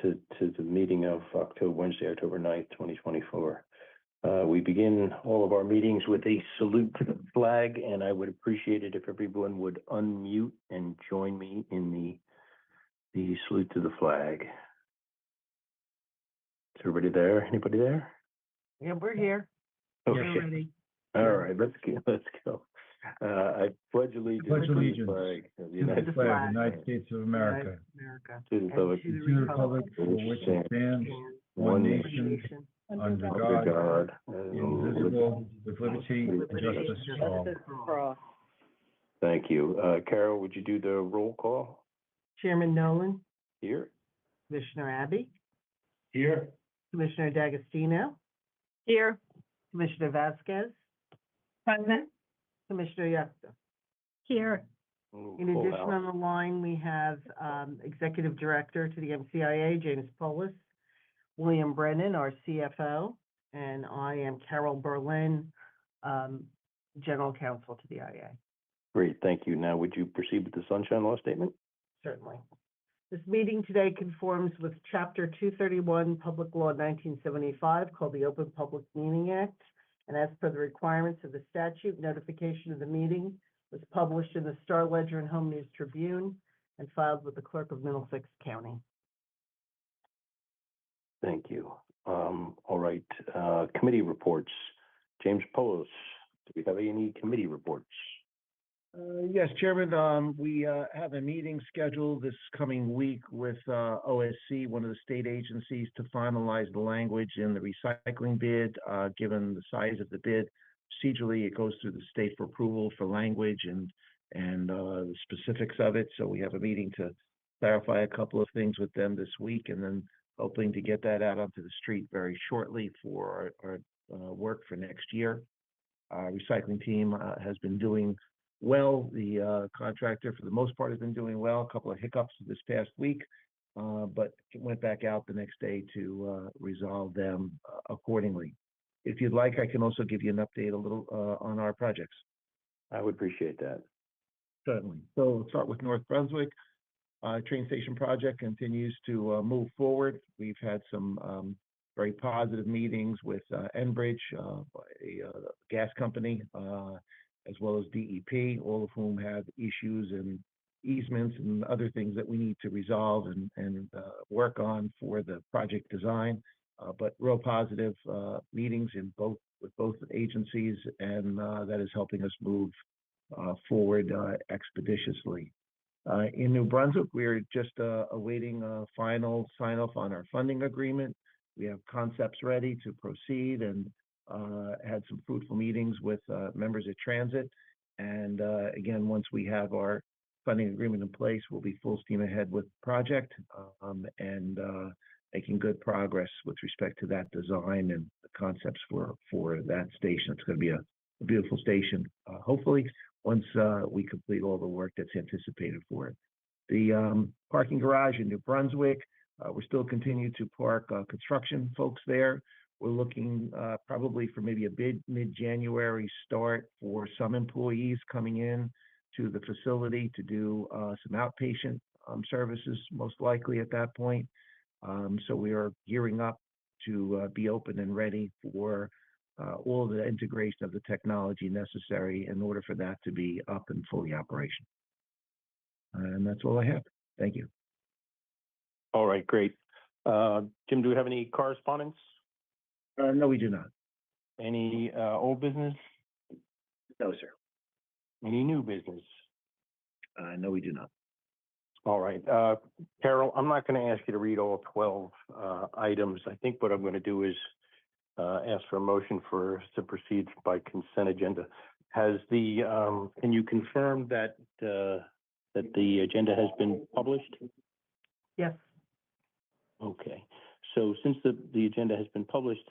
to the meeting of Wednesday, October 9th, 2024. We begin all of our meetings with a salute to the flag, and I would appreciate it if everyone would unmute and join me in the salute to the flag. Is everybody there? Anybody there? Yeah, we're here. Okay. We're ready. All right, let's go. I pledge allegiance to the flag of the United States of America, to the republic for which it stands, one nation, under God, indivisible, with liberty and justice for all. Thank you. Carol, would you do the roll call? Chairman Nolan. Here. Commissioner Abbey. Here. Commissioner D'Agostino. Here. Commissioner Vasquez. Present. Commissioner Yusta. Here. In addition, on the line, we have Executive Director to the MCIA, James Polis, William Brennan, our CFO, and I am Carol Berlin, General Counsel to the IA. Great, thank you. Now, would you proceed with the Sunshine Law statement? Certainly. This meeting today conforms with Chapter 231, Public Law 1975, called the Open Public Meeting Act, and as per the requirements of the statute, notification of the meeting was published in the Star Ledger and Home News Tribune and filed with the Clerk of Middlesex County. Thank you. All right, committee reports. James Polis, do we have any committee reports? Yes, Chairman, we have a meeting scheduled this coming week with OSC, one of the state agencies, to finalize the language in the recycling bid. Given the size of the bid, procedurally, it goes through the state for approval for language and the specifics of it. So we have a meeting to clarify a couple of things with them this week, and then hoping to get that out onto the street very shortly for our work for next year. Our recycling team has been doing well. The contractor, for the most part, has been doing well. A couple of hiccups this past week, but it went back out the next day to resolve them accordingly. If you'd like, I can also give you an update a little on our projects. I would appreciate that. Certainly. So we'll start with North Brunswick. Train station project continues to move forward. We've had some very positive meetings with Enbridge, a gas company, as well as DEP, all of whom have issues and easements and other things that we need to resolve and work on for the project design. But real positive meetings with both agencies, and that is helping us move forward expeditiously. In New Brunswick, we're just awaiting a final sign-off on our funding agreement. We have concepts ready to proceed, and had some fruitful meetings with members of Transit. And again, once we have our funding agreement in place, we'll be full steam ahead with the project and making good progress with respect to that design and the concepts for that station. It's going to be a beautiful station, hopefully, once we complete all the work that's anticipated for it. The parking garage in New Brunswick, we're still continuing to park construction folks there. We're looking probably for maybe a mid-January start for some employees coming in to the facility to do some outpatient services, most likely at that point. So we are gearing up to be open and ready for all the integration of the technology necessary in order for that to be up and fully operational. And that's all I have. Thank you. All right, great. Jim, do we have any correspondence? No, we do not. Any old business? No, sir. Any new business? No, we do not. All right. Carol, I'm not going to ask you to read all 12 items. I think what I'm going to do is ask for a motion to proceed by consent agenda. Can you confirm that the agenda has been published? Yes. Okay. So since the agenda has been published,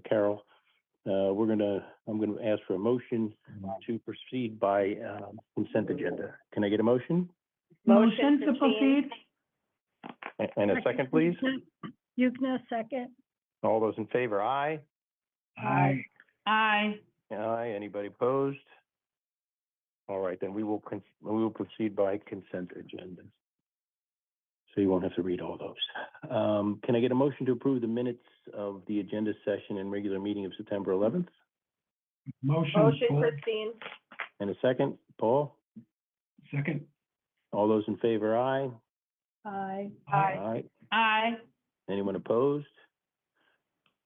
Carol, I'm going to ask for a motion to proceed by consent agenda. Can I get a motion? Motion to proceed. And a second, please. Yukna, second. All those in favor, aye. Aye. Aye. Aye. Anybody opposed? All right, then we will proceed by consent agenda. so you won't have to read all those. Can I get a motion to approve the minutes of the agenda session and regular meeting of September 11th? Motion, Paul. Christine. And a second, Paul? Second. All those in favor, aye? Aye. Aye. Aye. Anyone opposed?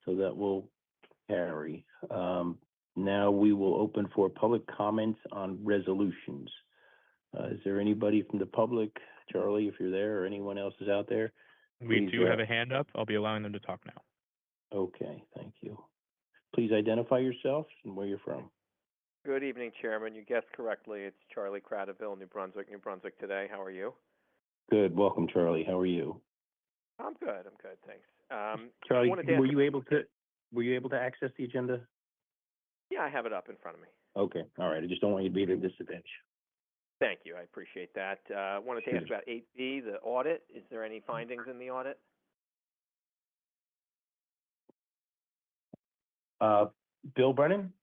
So that will carry. Now we will open for public comments on resolutions. Is there anybody from the public, Charlie, if you're there, or anyone else is out there? We Please, do have a hand up. I'll be allowing them to talk now. Okay, thank you. Please identify yourself and where you're from. Good evening, Chairman. You guessed correctly. It's Charlie Cradaville, New Brunswick today. How are you? Good, welcome, Charlie. How are you? I'm good, thanks. Charlie, I wanted to ask were you able to access the agenda? Yeah, I have it up in front of me. Okay, all right. I just don't want you to be at a disadvantage. Thank you. I appreciate that. I wanted to ask about 8B, the audit. Is there any findings in the audit? Bill Brennan?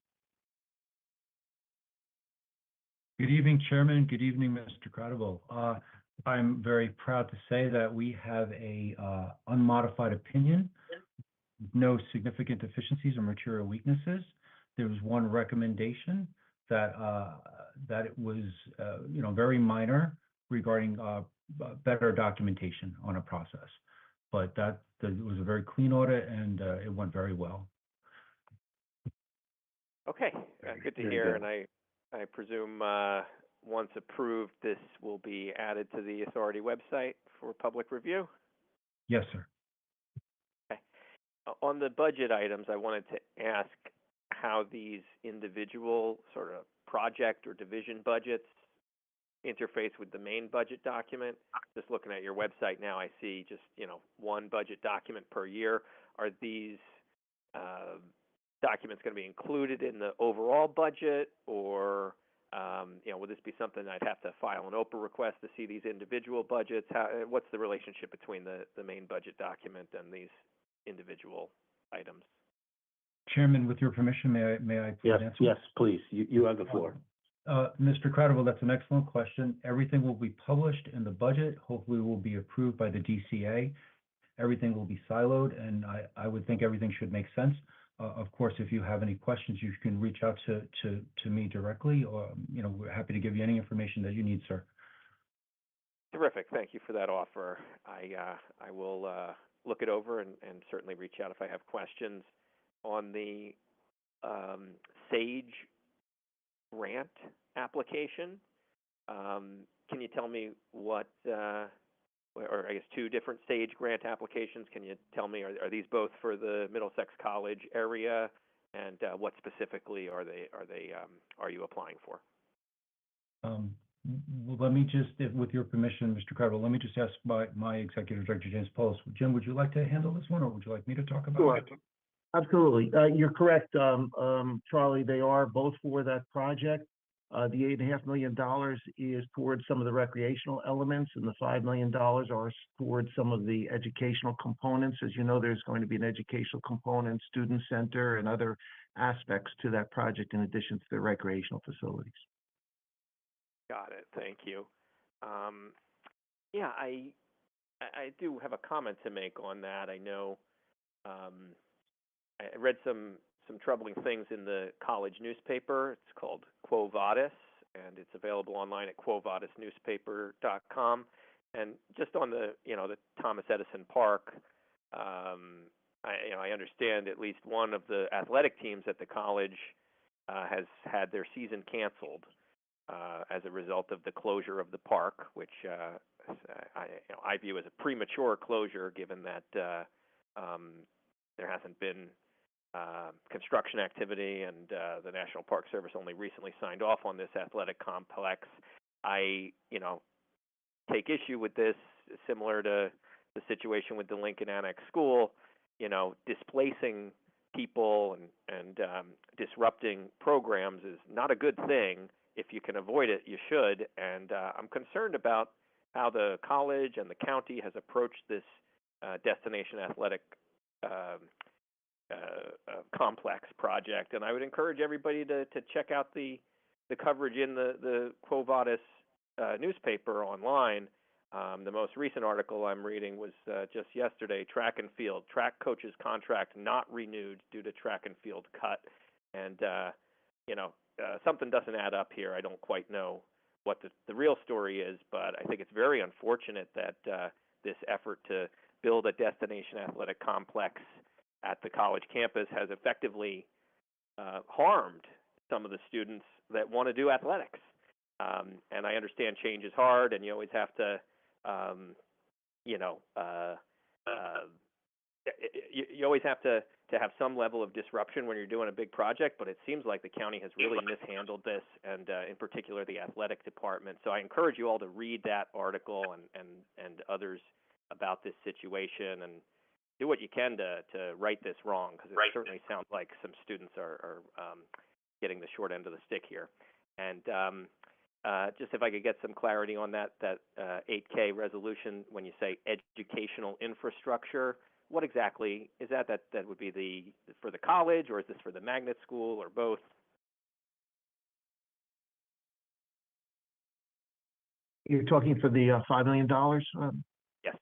Good evening, Chairman. Good evening, Mr. Credible. I'm very proud to say that we have a unmodified opinion, no significant deficiencies or material weaknesses. There was one recommendation that it was very minor regarding better documentation on a process, but that was a very clean audit and it went very well. Okay, good to hear. And I presume once approved, this will be added to the authority website for public review? Yes, sir. Okay. On the budget items, I wanted to ask how these individual sort of project or division budgets interface with the main budget document. Just looking at your website now, I see just, one budget document per year. Are these documents going to be included in the overall budget, or will this be something I'd have to file an OPA request to see these individual budgets? What's the relationship between the main budget document and these individual items? Chairman, with your permission, may I please answer? Yes, please. You have the floor. Mr. Credible, that's an excellent question. Everything will be published in the budget. Hopefully, will be approved by the DCA. Everything will be siloed, and I would think everything should make sense. Of course, if you have any questions, you can reach out to me directly, or we're happy to give you any information that you need, sir. Terrific. Thank you for that offer. I will look it over and certainly reach out if I have questions. On the SAGE grant application, can you tell me what, or I guess two different SAGE grant applications, can you tell me, are these both for the Middlesex College area, and what specifically are you applying for? Let me just, with your permission, Mr. Credible, let me just ask my Executive Director, James Polis. Jim, would you like to handle this one, or would you like me to talk about it? Absolutely. You're correct, Charlie. They are both for that project. The $8.5 million is towards some of the recreational elements, and the $5 million are towards some of the educational components. As you know, there's going to be an educational component, student center, and other aspects to that project in addition to the recreational facilities. Got it. Thank you. Yeah, I do have a comment to make on that. I know I read some troubling things in the college newspaper. It's called Quo Vadis, and it's available online at quovadisnewspaper.com. And just on the Thomas Edison Park, I understand at least one of the athletic teams at the college has had their season canceled as a result of the closure of the park, which I view as a premature closure, given that there hasn't been construction activity, and the National Park Service only recently signed off on this athletic complex. I, take issue with this, similar to the situation with the Lincoln Annex School. Displacing people and disrupting programs is not a good thing. If you can avoid it, you should. And I'm concerned about how the college and the county has approached this destination athletic complex project, and I would encourage everybody to check out the coverage in the Quo Vadis newspaper online. The most recent article I'm reading was just yesterday, track and field. Track coach's contract not renewed due to track and field cut. And, something doesn't add up here. I don't quite know what the real story is, but I think it's very unfortunate that this effort to build a destination athletic complex at the college campus has effectively harmed some of the students that want to do athletics. And I understand change is hard, and you always have to, you always have to have some level of disruption when you're doing a big project, but it seems like the county has really mishandled this, and in particular the athletic department. So I encourage you all to read that article and others about this situation, and do what you can to right this wrong, because it certainly sounds like some students are getting the short end of the stick here. And just if I could get some clarity on that 8K resolution, when you say educational infrastructure, what exactly is that? That would be for the college, or is this for the magnet school, or both? You're talking for the $5 million? Yes.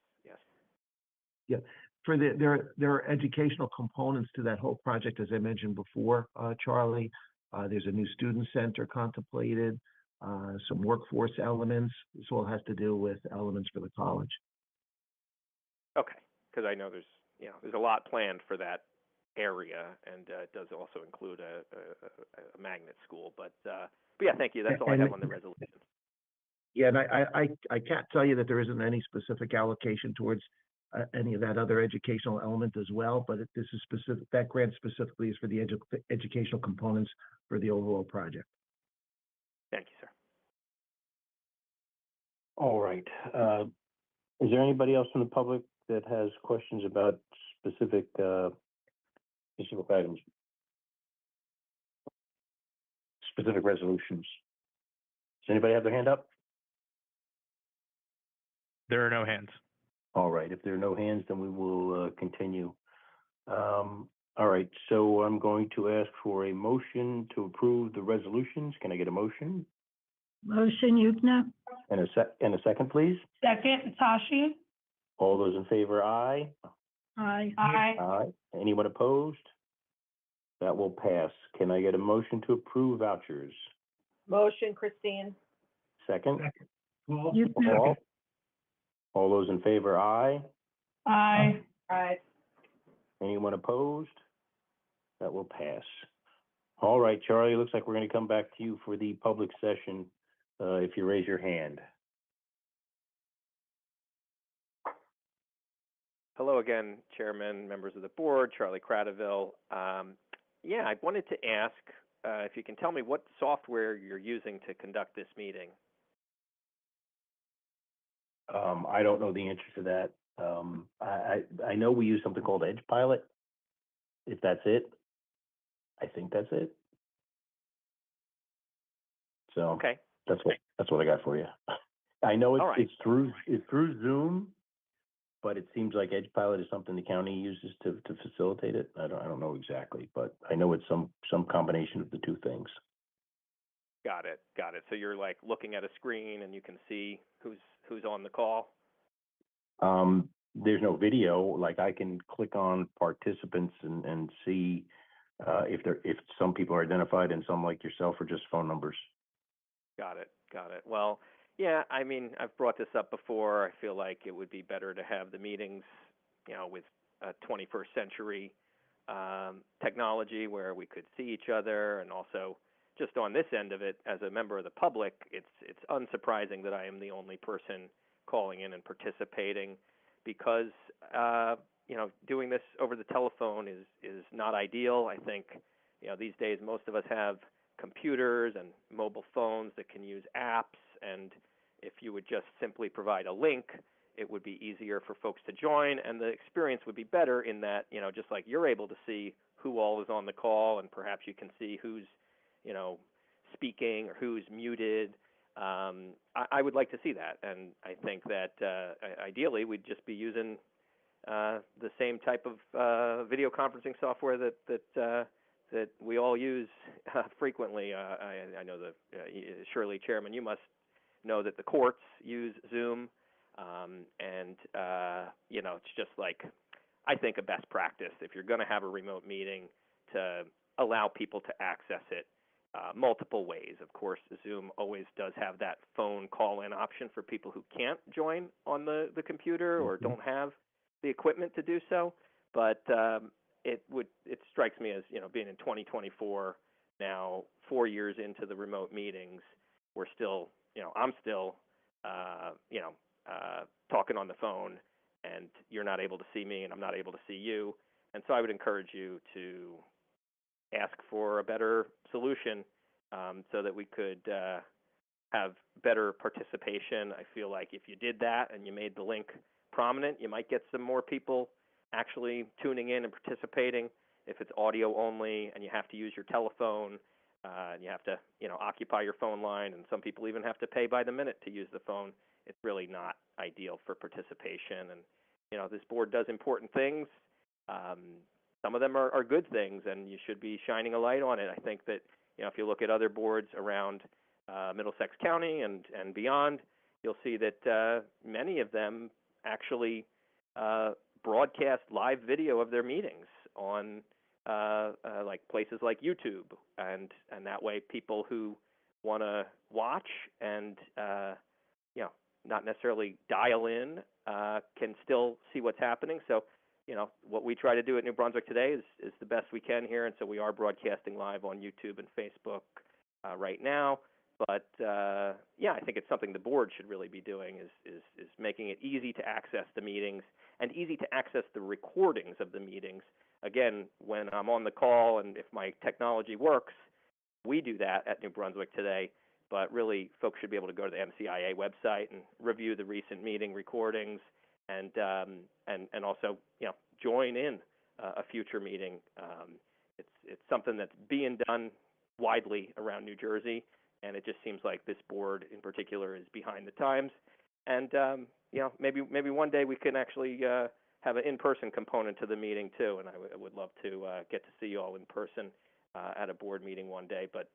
Yeah. For there are educational components to that whole project, as I mentioned before, Charlie. There's a new student center contemplated, some workforce elements. This all has to do with elements for the college. Okay, because I know there's a lot planned for that area, and it does also include a magnet school. But yeah, thank you. That's all I have on the resolution. Yeah, and I can't tell you that there isn't any specific allocation towards any of that other educational element as well, but this is specific. That grant specifically is for the educational components for the overall project. Thank you, sir. All right. Is there anybody else in the public that has questions about specific items, specific resolutions? Does anybody have their hand up? There are no hands. All right. If there are no hands, then we will continue. All right. So I'm going to ask for a motion to approve the resolutions. Can I get a motion? Motion, Yukna. And a second, please. Second, Tashi. All those in favor, aye. Aye. Aye. Anyone opposed? That will pass. Can I get a motion to approve vouchers? Motion, Christine. Second? Yukna. Paul? All those in favor, aye. Aye. Aye. Anyone opposed? That will pass. All right, Charlie, looks like we're going to come back to you for the public session, if you raise your hand. Hello again, Chairman, members of the board, Charlie Cradaville. Yeah, I wanted to ask if you can tell me what software you're using to conduct this meeting. I don't know the answer to that. I know we use something called Edge Pilot. If that's it, I think that's it. So Okay. that's what I got for you. I know All right. it's through Zoom, but it seems like Edge Pilot is something the county uses to facilitate it. I don't know exactly, but I know it's some combination of the two things. Got it. So you're like looking at a screen and you can see who's on the call? There's no video. Like I can click on participants and see if some people are identified and some, like yourself, are just phone numbers. Got it. Well, yeah, I mean, I've brought this up before. I feel like it would be better to have the meetings, with 21st century technology where we could see each other, and also just on this end of it, as a member of the public, it's unsurprising that I am the only person calling in and participating, because doing this over the telephone is not ideal. I think these days most of us have computers and mobile phones that can use apps, and if you would just simply provide a link, it would be easier for folks to join, and the experience would be better in that, just like you're able to see who all is on the call, and perhaps you can see who's speaking or who's muted. I would like to see that, and I think that ideally we'd just be using the same type of video conferencing software that we all use frequently. I know that surely, Chairman, you must know that the courts use Zoom. It's just like, I think a best practice, if you're going to have a remote meeting, to allow people to access it multiple ways. Of course, Zoom always does have that phone call-in option for people who can't join on the computer or don't have the equipment to do so. But it strikes me as, being in 2024 now, 4 years into the remote meetings, we're still, I'm still, talking on the phone, and you're not able to see me, and I'm not able to see you. And so I would encourage you to ask for a better solution so that we could have better participation. I feel like if you did that and you made the link prominent, you might get some more people actually tuning in and participating. If it's audio only and you have to use your telephone, and you have to, occupy your phone line, and some people even have to pay by the minute to use the phone, it's really not ideal for participation. And, this board does important things. Some of them are good things, and you should be shining a light on it. I think that, if you look at other boards around Middlesex County and beyond, you'll see that many of them actually broadcast live video of their meetings on like places like YouTube, and that way people who want to watch and not necessarily dial in can still see what's happening. So, what we try to do at New Brunswick today is the best we can here, and so we are broadcasting live on YouTube and Facebook right now. But I think it's something the board should really be doing is making it easy to access the meetings and easy to access the recordings of the meetings. Again, when I'm on the call and if my technology works, we do that at New Brunswick today. But really, folks should be able to go to the MCIA website and review the recent meeting recordings, and also join in a future meeting. It's something that's being done widely around New Jersey, and it just seems like this board in particular is behind the times. And maybe one day we can actually have an in-person component to the meeting too. And I would love to get to see you all in person at a board meeting one day. But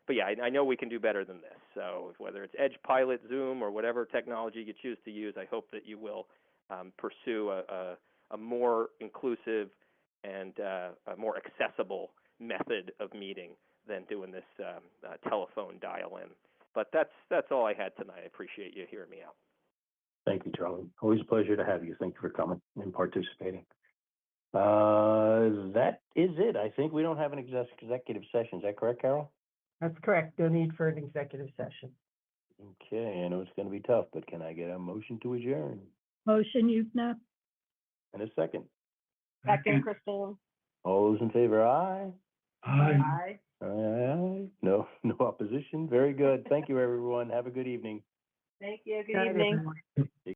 yeah, I know we can do better than this. So whether it's Edge Pilot, Zoom, or whatever technology you choose to use, I hope that you will pursue a more inclusive and a more accessible method of meeting than doing this telephone dial-in. But that's all I had tonight. I appreciate you hearing me out. Thank you, Charlie. Always a pleasure to have you. Thank you for coming and participating. That is it. I think we don't have an executive session. Is that correct, Carol? That's correct. No need for an executive session. Okay, I know it's going to be tough, but can I get a motion to adjourn? Motion, Yukna. And a second. Second, Christine. All those in favor, aye? Aye. Aye, aye, aye. No opposition. Very good. Thank you, everyone. Have a good evening. Thank you. Good Good night, evening. everyone.